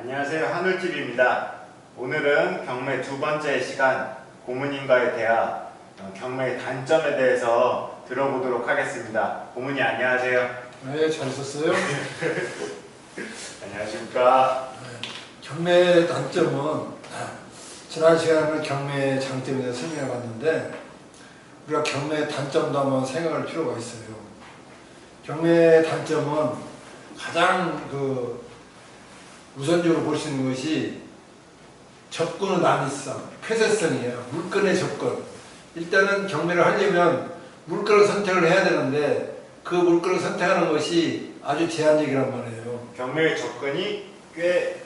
안녕하세요. 한울TV입니다. 오늘은 경매 두 번째 시간 고문님과의 대화, 경매의 단점에 대해서 들어보도록 하겠습니다. 고문님 안녕하세요. 네, 잘 있었어요. 안녕하십니까. 경매의 단점은 지난 시간에는 경매의 장점에 대해서 설명해 봤는데 우리가 경매의 단점도 한번 생각할 필요가 있어요. 경매의 단점은 가장 우선적으로 볼 수 있는 것이 접근의 난이성, 폐쇄성이에요. 물건의 접근. 일단은 경매를 하려면 물건을 선택을 해야 되는데 그 물건을 선택하는 것이 아주 제한적이란 말이에요. 경매의 접근이 꽤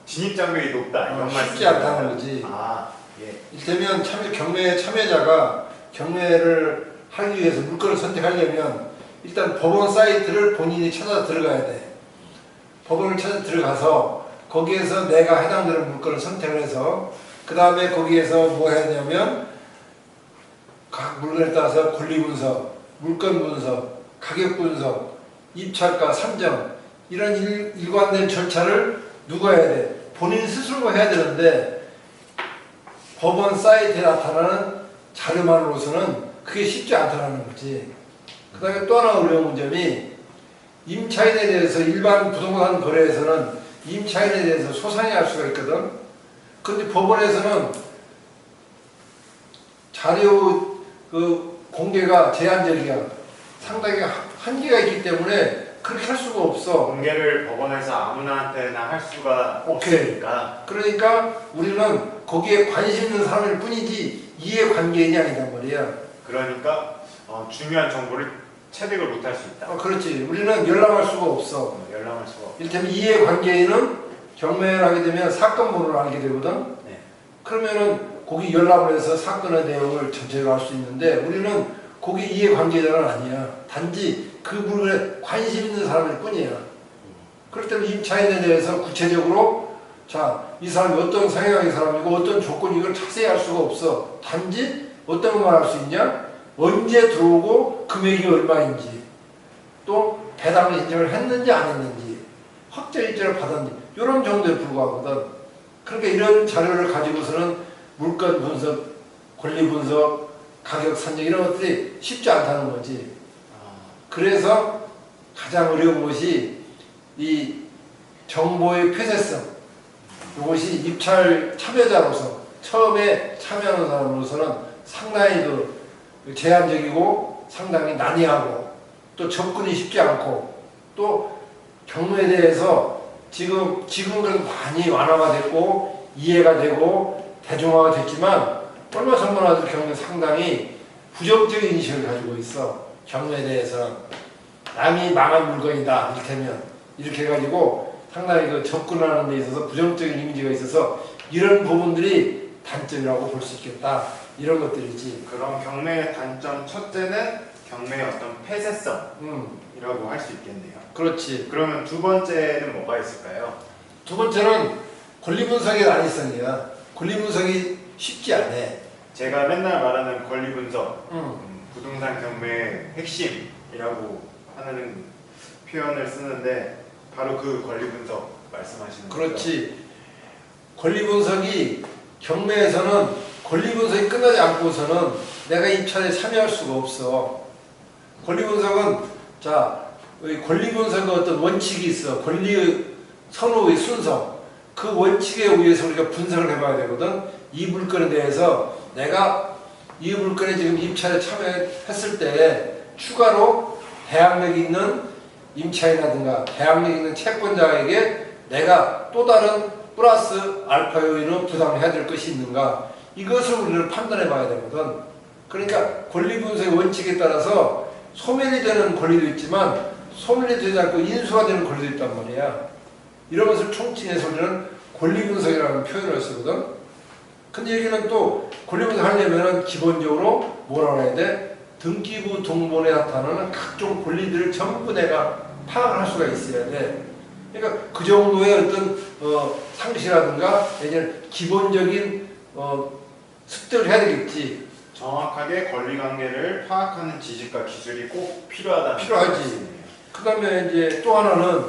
진입장벽이 높다 이런 말씀. 쉽지 않다는 거지. 예. 이를테면 경매 참여자가 경매를 하기 위해서 물건을 선택하려면 일단 법원 사이트를 본인이 찾아 들어가야 돼. 법원을 찾아 들어가서 거기에서 내가 해당되는 물건을 선택을 해서 그 다음에 거기에서 뭐 해야 되냐면 각 물건에 따라서 권리 분석, 물건 분석, 가격 분석, 입찰가 산정 이런 일관된 절차를 누가 해야 돼? 본인 스스로가 해야 되는데 법원 사이트에 나타나는 자료만으로서는 그게 쉽지 않다는 거지. 그 다음에 또 하나 어려운 점이 임차인에 대해서 일반 부동산 거래에서는 임차인에 대해서 소상히할 수가 있거든. 그런데 법원에서는 자료 공개가 제한적이야. 상당히 한계가 있기 때문에 그렇게 할 수가 없어. 공개를 법원에서 아무나한테나 할 수가 없으니까. 그러니까 우리는 거기에 관심 있는 사람일 뿐이지 이해관계인이 아니단 말이야. 그러니까 중요한 정보를 체득을 못할 수 있다. 그렇지. 우리는 열람할 수가 없어. 열람할 수가 없어. 이를테면 이해관계인은 경매를 하게 되면 사건 번호를 알게 되거든. 네. 그러면은 거기 열람을 해서 사건의 내용을 전체로 알 수 있는데 우리는 거기 이해관계자는 아니야. 단지 그 물건에 관심 있는 사람일 뿐이야. 그렇기 때문에 임차인에 대해서 구체적으로 이 사람이 어떤 성향의 사람이고 어떤 조건이 이걸 자세히 알 수가 없어. 단지 어떤 것만 알 수 있냐? 언제 들어오고 금액이 얼마인지 또 배당 신청을 했는지 안 했는지 확정 일자를 받았는지 이런 정도에 불과하거든. 그러니까 이런 자료를 가지고서는 물건 분석, 권리 분석, 가격 산정 이런 것들이 쉽지 않다는 거지. 그래서 가장 어려운 것이 이 정보의 폐쇄성. 이것이 입찰 참여자로서 처음에 참여하는 사람으로서는 상당히 제한적이고 상당히 난해하고 또 접근이 쉽지 않고 또 경매에 대해서 지금 그래도 많이 완화가 됐고 이해가 되고 대중화가 됐지만 얼마 전만 해도 경매 상당히 부정적인 인식을 가지고 있어. 경매에 대해서 남이 망한 물건이다 이를테면 이렇게 해가지고 상당히 접근하는 데 있어서 부정적인 이미지가 있어서 이런 부분들이 단점이라고 볼 수 있겠다. 이런 것들이지. 그럼 경매의 단점 첫째는 경매의 어떤 폐쇄성이라고 할 수 있겠네요. 그렇지. 그러면 두 번째는 뭐가 있을까요? 두 번째는 권리 분석의 난이성이야. 권리 분석이 쉽지 않아. 제가 맨날 말하는 권리 분석, 부동산 경매의 핵심이라고 하는 표현을 쓰는데 바로 그 권리 분석 말씀하시는 거죠? 그렇지. 권리 분석이 경매에서는 권리 분석이 끝나지 않고서는 내가 입찰에 참여할 수가 없어. 권리 분석은 권리 분석의 어떤 원칙이 있어. 권리의 선호의 순서. 그 원칙에 의해서 우리가 분석을 해봐야 되거든. 이 물건에 대해서 내가 이 물건에 지금 입찰에 참여했을 때 추가로 대항력이 있는 임차인이라든가 대항력이 있는 채권자에게 내가 또 다른 플러스 알파 요인을 부담을 해야 될 것이 있는가. 이것을 우리는 판단해 봐야 되거든. 그러니까 권리 분석의 원칙에 따라서 소멸이 되는 권리도 있지만 소멸이 되지 않고 인수가 되는 권리도 있단 말이야. 이런 것을 총칭해서 우리는 권리 분석이라는 표현을 쓰거든. 근데 여기는 또 권리 분석하려면 기본적으로 뭐라고 해야 돼? 등기부 등본에 나타나는 각종 권리들을 전부 내가 파악을 할 수가 있어야 돼. 그러니까 그 정도의 어떤 상식이라든가 기본적인 습득을 해야 되겠지. 정확하게 권리관계를 파악하는 지식과 기술이 꼭 필요하지. 그 다음에 이제 또 하나는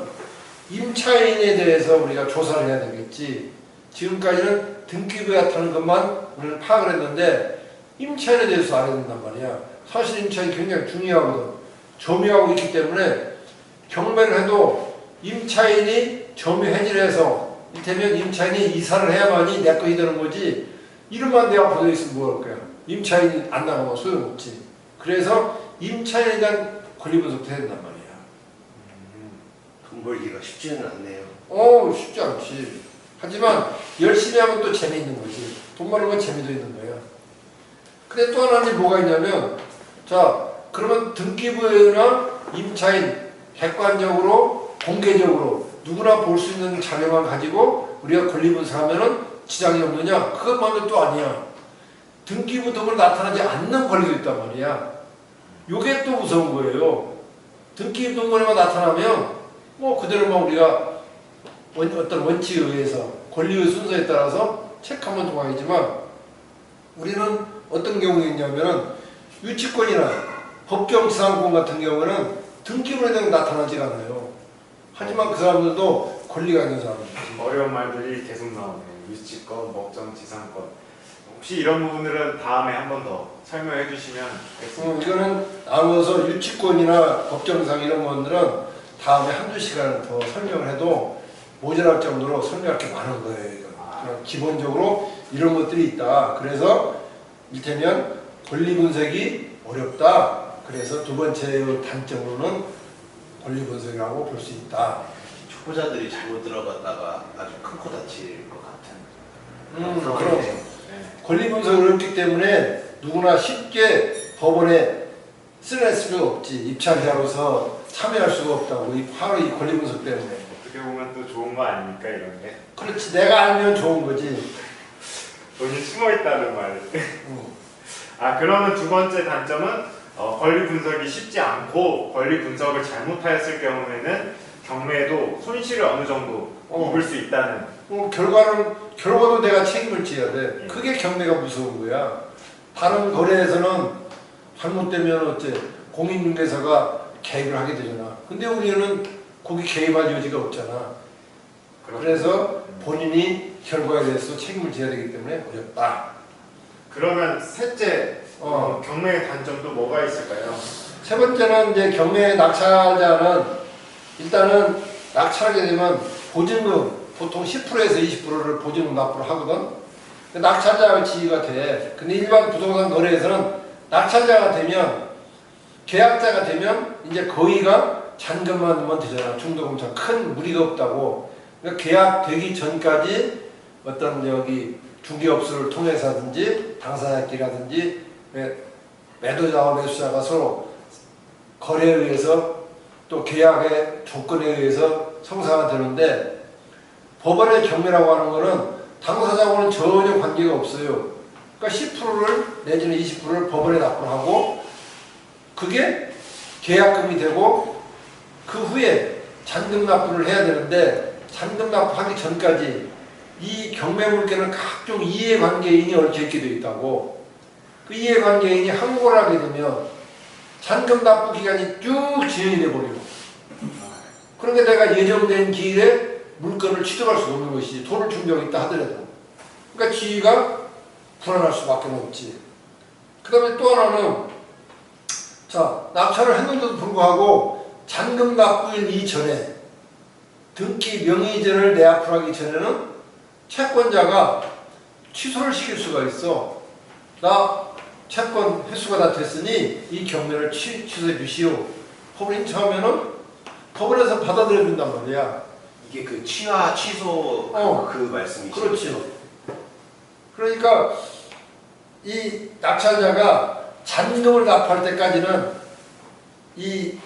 임차인에 대해서 우리가 조사를 해야 되겠지. 지금까지는 등기부에 나타나는 것만 우리는 파악을 했는데 임차인에 대해서 알아야 된단 말이야. 사실 임차인이 굉장히 중요하거든. 점유하고 있기 때문에 경매를 해도 임차인이 점유 해지를 해서 이를테면 임차인이 이사를 해야만이 내 것이 되는 거지. 이름만 내가 보여 있으면 뭐 할 거야. 임차인이 안 나가면 소용없지. 그래서 임차인에 대한 권리 분석도 해야 된단 말이야. 돈 벌기가 쉽지는 않네요. 쉽지 않지. 하지만 열심히 하면 또 재미있는 거지. 돈 버는 건 재미도 있는 거야. 근데 또 하나는 뭐가 있냐면, 자, 그러면 등기부나 임차인 객관적으로 공개적으로 누구나 볼 수 있는 자료만 가지고 우리가 권리 분석하면은 지장이 없느냐? 그것만은 또 아니야. 등기부 등으로 나타나지 않는 권리도 있단 말이야. 요게 또 무서운 거예요. 등기부 등본에만 나타나면 뭐 그대로만 우리가 어떤 원칙에 의해서 권리의 순서에 따라서 체크하면 동항이지만 우리는 어떤 경우에 있냐면은 유치권이나 법정지상권 같은 경우는 등기부에 대해 나타나지 않아요. 하지만 그 사람들도 권리가 있는 사람들이지. 어려운 말들이 계속 나오네요. 유치권, 법정, 지상권. 혹시 이런 부분들은 다음에 한 번 더 설명해 주시면 되겠습니다. 이거는 나눠서 유치권이나 법정상 이런 것들은 다음에 한두 시간을 더 설명을 해도 모자랄 정도로 설명할 게 많은 거예요. 그냥 기본적으로 이런 것들이 있다. 그래서 이를테면 권리 분석이 어렵다. 그래서 두 번째 단점으로는 권리 분석이라고 볼 수 있다. 초보자들이 잘못 들어갔다가 아주 큰 코 다칠 것 같은. 그럼 권리 분석이 어렵기 때문에 누구나 쉽게 법원에 쓸 수가 없지. 입찰자로서 참여할 수가 없다고. 바로 이 권리 분석 때문에. 어떻게 보면 또 좋은 거 아닙니까 이런 게? 그렇지. 내가 알면 좋은 거지. 돈이 숨어 있다는 말. 그러면 두 번째 단점은 권리 분석이 쉽지 않고 권리 분석을 잘못하였을 경우에는 경매에도 손실을 어느 정도 입을 수 있다는. 결과도 내가 책임을 져야 돼. 예. 그게 경매가 무서운 거야. 다른 거래에서는 잘못되면 어째 공인중개사가 개입을 하게 되잖아. 근데 우리는 거기 개입할 여지가 없잖아. 그래서 본인이 결과에 대해서 책임을 져야 되기 때문에 어렵다. 그러면 셋째 경매의 단점도 뭐가 있을까요? 세 번째는 이제 경매 낙찰자는 일단은 낙찰하게 되면 보증금 보통 10%에서 20%를 보증금 납부를 하거든. 낙찰자가 지위가 돼. 근데 일반 부동산 거래에서는 낙찰자가 되면 계약자가 되면 이제 거의가 잔금만 넣으면 되잖아. 중도금처럼 큰 무리가 없다고. 그러니까 계약되기 전까지 어떤 중개업소를 통해서든지 당사자끼리라든지 매도자와 매수자가 서로 거래에 의해서 또 계약의 조건에 의해서 성사가 되는데 법원의 경매라고 하는 거는 당사자하고는 전혀 관계가 없어요. 그러니까 10%를 내지는 20%를 법원에 납부하고 그게 계약금이 되고 그 후에 잔금 납부를 해야 되는데 잔금 납부하기 전까지 이 경매 물건은 각종 이해관계인이 얽혀있게 되어 있다고. 그 이해관계인이 항고를 하게 되면 잔금 납부 기간이 쭉 진행이 돼버리고 그러니까 내가 예정된 기일에 물건을 취득할 수 없는 것이지. 돈을 준 적이 있다 하더라도. 그러니까 지위가 불안할 수밖에 없지. 그 다음에 또 하나는 낙찰을 했는데도 불구하고 잔금 납부일 이전에 등기 명의전을 내 앞으로 하기 전에는 채권자가 취소를 시킬 수가 있어. 나 채권 회수가 다 됐으니 이 경매를 취소해 주시오. 법원이 처음에는 법원에서 받아들여 준단 말이야. 이게 그 취하 취소 그 말씀이시죠? 그렇죠. 그러니까 이 낙찰자가 잔금을 납부할 때까지는 이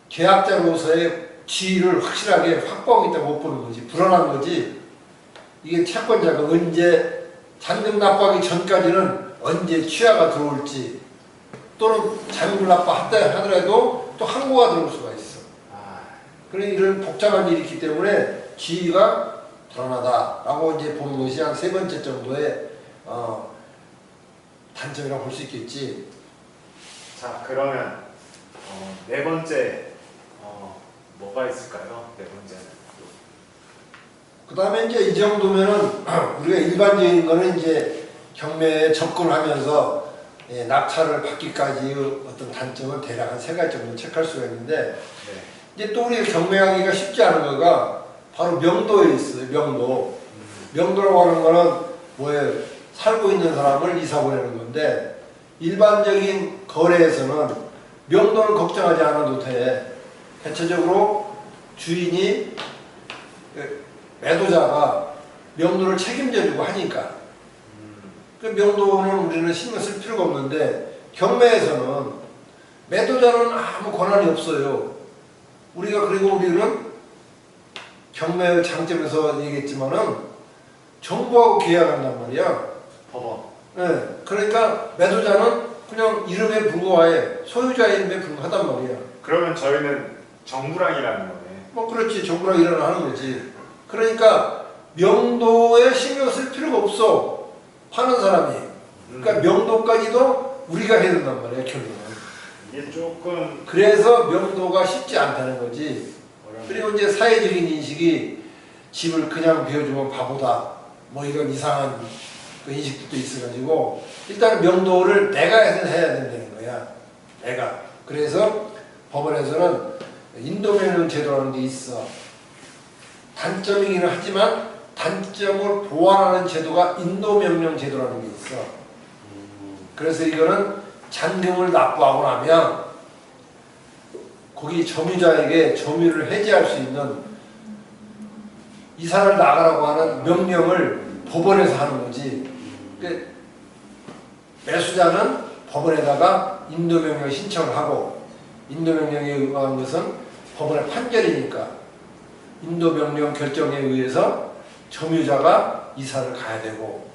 계약자로서의 지위를 확실하게 확보하고 있다고 못 보는 거지. 불안한 거지. 이게 채권자가 언제 잔금 납부하기 전까지는 언제 취하가 들어올지 또는 잔금 납부한다 하더라도 또 항고가 들어올 수가 있어. 그런 이런 복잡한 일이 있기 때문에 지위가 불안하다라고 이제 보는 것이 한 세 번째 정도의 단점이라고 볼 수 있겠지. 자, 그러면 네 번째 뭐가 있을까요? 네 번째는. 그 다음에 이제 이 정도면은 우리가 일반적인 거는 이제 경매에 접근하면서 낙찰을 받기까지의 어떤 단점을 대략 한 3가지 정도 체크할 수가 있는데 네. 이제 또 우리가 경매하기가 쉽지 않은 거가 바로 명도에 있어요. 명도. 명도라고 하는 거는 뭐예요? 살고 있는 사람을 이사 보내는 건데 일반적인 거래에서는 명도는 걱정하지 않아도 돼. 대체적으로 주인이 매도자가 명도를 책임져주고 하니까 그 명도는 우리는 신경 쓸 필요가 없는데 경매에서는 매도자는 아무 권한이 없어요. 그리고 우리는 경매 장점에서 얘기했지만은 정부하고 계약한단 말이야. 법원. 네, 그러니까 매도자는 그냥 이름에 불과해. 소유자의 이름에 불과하단 말이야. 그러면 저희는 정부랑 일하는 거네. 뭐 그렇지. 정부랑 일을 하는 거지. 그러니까 명도에 신경 쓸 필요가 없어. 파는 사람이. 그러니까 명도까지도 우리가 해야 된단 말이야. 결국은. 이게 조금 그래서 명도가 쉽지 않다는 거지. 어려운. 그리고 이제 사회적인 인식이 집을 그냥 비워주면 바보다. 뭐 이런 이상한 그 인식도 있어가지고 일단 명도를 내가 해야 된다는 거야. 내가. 그래서 법원에서는 인도명령 제도라는 게 있어. 단점이기는 하지만 단점을 보완하는 제도가 인도명령 제도라는 게 있어. 그래서 이거는 잔금을 납부하고 나면 거기 점유자에게 점유를 해지할 수 있는 이사를 나가라고 하는 명령을 법원에서 하는 거지. 그러니까 매수자는 법원에다가 인도명령 신청을 하고 인도명령에 의한 것은 법원의 판결이니까 인도명령 결정에 의해서 점유자가 이사를 가야 되고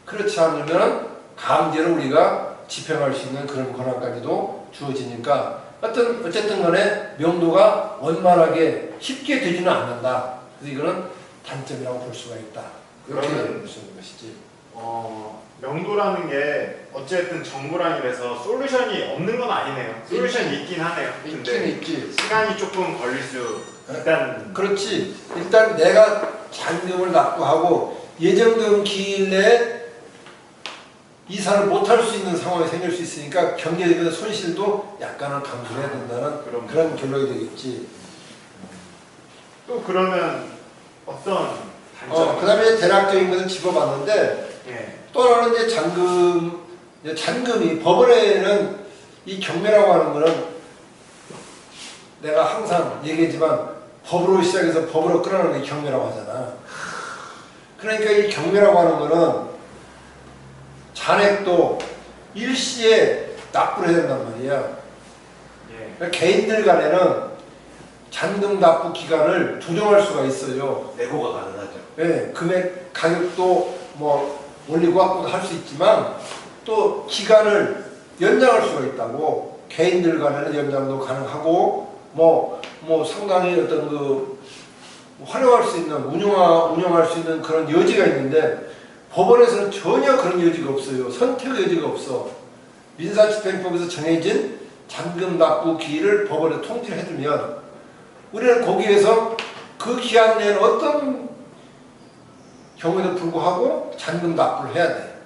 그렇지 않으면 강제로 우리가 집행할 수 있는 그런 권한까지도 주어지니까 어쨌든 간에 명도가 원만하게 쉽게 되지는 않는다. 그래서 이거는 단점이라고 볼 수가 있다. 그렇게 그러면 볼 수 있는 것이지. 명도라는 게 어쨌든 정부랑 일해서 솔루션이 없는 건 아니네요. 솔루션이 있긴 하네요. 있긴 근데 있지. 시간이 조금 걸릴 수 일단 그렇지. 일단 내가 잔금을 납부하고 예정된 기일 내에 이사를 못할 수 있는 상황이 생길 수 있으니까 경제적인 손실도 약간은 감수해야 된다는 그런 결론이 되겠지. 또 그러면 어떤 단점? 그 다음에 대략적인 것을 짚어봤는데 예. 또 하나는 이제 잔금이 법원에는 이 경매라고 하는 거는 내가 항상 얘기했지만 법으로 시작해서 법으로 끌어내는 게 경매라고 하잖아. 그러니까 이 경매라고 하는 거는 잔액도 일시에 납부를 해야 된단 말이야. 예. 그러니까 개인들 간에는 잔금 납부 기간을 조정할 수가 있어요. 내고가 가능하죠. 네, 금액 가격도 뭐 올리고 깎고도 할 수 있지만 또 기간을 연장할 수가 있다고. 개인들 간에는 연장도 가능하고 뭐 상당히 어떤 그 활용할 수 있는 운영할 수 있는 그런 여지가 있는데 법원에서는 전혀 그런 여지가 없어요. 선택 여지가 없어. 민사집행법에서 정해진 잔금 납부 기일을 법원에 통지를 해두면 우리는 거기에서 그 기한 내에는 어떤 경우에도 불구하고 잔금 납부를 해야 돼.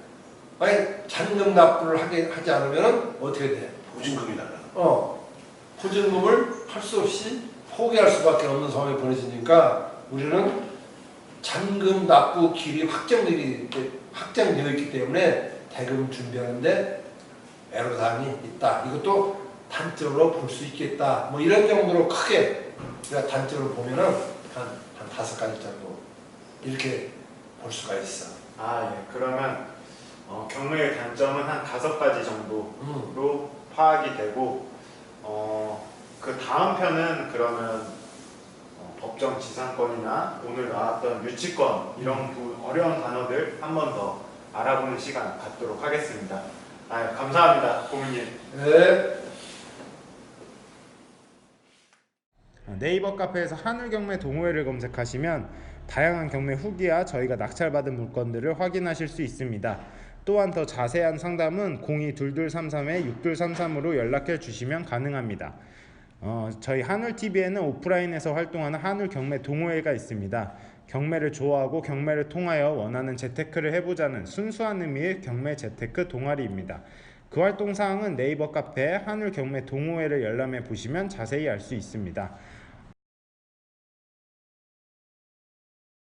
만약 잔금 납부를 하지 않으면 어떻게 돼? 보증금이 날라. 보증금을 할 수 없이 포기할 수밖에 없는 상황이 벌어지니까 우리는 잔금 납부 기일이 확정되어 있기 때문에 대금 준비하는데 애로사항이 있다. 이것도 단점으로 볼 수 있겠다. 뭐 이런 정도로 크게 우리가 단점으로 보면은 한 5가지 정도 이렇게 볼 수가 있어. 예. 그러면 경매의 단점은 한 5가지 정도로 파악이 되고 그 다음 편은 그러면 법정 지상권이나 오늘 나왔던 유치권 이런 어려운 단어들 한 번 더 알아보는 시간 갖도록 하겠습니다. 감사합니다, 고문님. 네. 네이버 카페에서 하늘경매 동호회를 검색하시면 다양한 경매 후기와 저희가 낙찰받은 물건들을 확인하실 수 있습니다. 또한 더 자세한 상담은 02-2233-6233으로 연락해 주시면 가능합니다. 저희 한울TV에는 오프라인에서 활동하는 한울 경매 동호회가 있습니다. 경매를 좋아하고 경매를 통하여 원하는 재테크를 해보자는 순수한 의미의 경매 재테크 동아리입니다. 그 활동 사항은 네이버 카페 한울 경매 동호회를 열람해 보시면 자세히 알 수 있습니다.